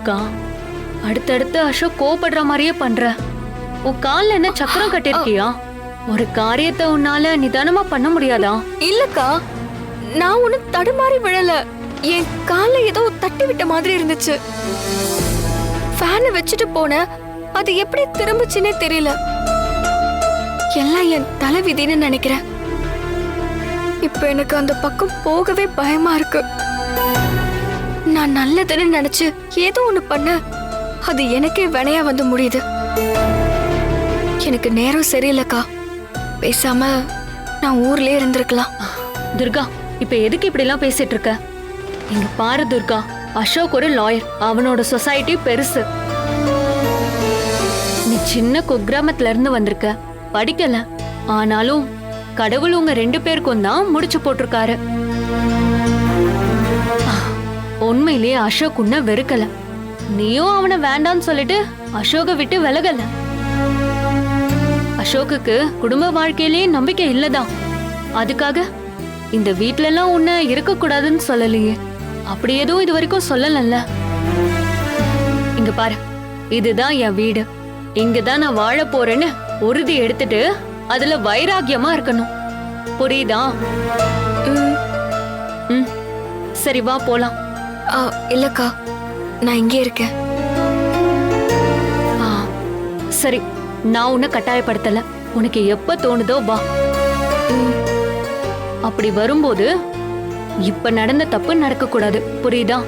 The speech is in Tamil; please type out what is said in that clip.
துர்கா? அடுத்தடுத்து அசோக் கோபப்படுற மாதிரியே பண்ற. உன் கால்ல என்ன சக்கரம் கட்டிருக்கியா? ஒரு காரியத்தை உன்னால நிதானமா பண்ண முடியாதா? இல்லக்கா, நான் ஒன்னும் தடுமாறி விழல. என் கால்ல ஏதோ தட்டி விட்ட மாதிரி இருந்துச்சு. ஃபேனை வச்சுட்டு போன, அது எப்படி திரும்புச்சுன்னே தெரியல. எல்லாம் என் தலைவிதின்னு நினைக்கிறேன். இப்ப எனக்கு அந்த பக்கம் போகவே பயமா இருக்கு. நான் நல்லதுன்னு நினைச்சு ஏதோ ஒண்ணு பண்ண, அது எனக்கே வினையா வந்து முடியுது. எனக்கு நேரம் சரியில்லைக்கா. பேசாம நான் ஊர்லயே இருந்திருக்கலாம். துர்கா, இப்ப எதுக்கு இப்படி எல்லாம் பேசிட்டு இருக்க? இங்க பாரு துர்கா, அசோக் ஒரு லாயர். அவனோட சொசைட்டி பெருசு. நீ சின்ன குக்கிராமத்துல இருந்து வந்திருக்க, படிக்கல. ஆனாலும் கடவுள் உங்க 2 பேருக்கும் தான் முடிச்சு போட்டிருக்காரு. உண்மையிலேயே அசோக் உன்ன வெறுக்கல. நீயும் அவனை வேண்டான்னு சொல்லிட்டு அசோக விட்டு விலகல. அசோக்குக்கு குடும்ப வாழ்க்கையிலேயே நம்பிக்கை இல்லதான். அதுக்காக இந்த வீட்ல எல்லாம் உன்னை இருக்க கூடாதுன்னு சொல்லலையே. அப்படி எதுவும் இது வரைக்கும் சொல்லலல்ல. இங்க பாரு, இதுதான் என் வீடு. இங்கதான் நான் வாழ போறேன்னு உறுதி எடுத்துட்டு அதுல வைராகியமா இருக்கணும். புரியுதா? சரி, வா போலாம். இல்லக்கா, நான் இங்கே இருக்கேன். சரி, நான் உன்னை கட்டாயப்படுத்தல. உனக்கு எப்ப தோணுதோ வா. அப்படி வரும்போது இப்ப நடந்த தப்பு நடக்க கூடாது. புரியுதா?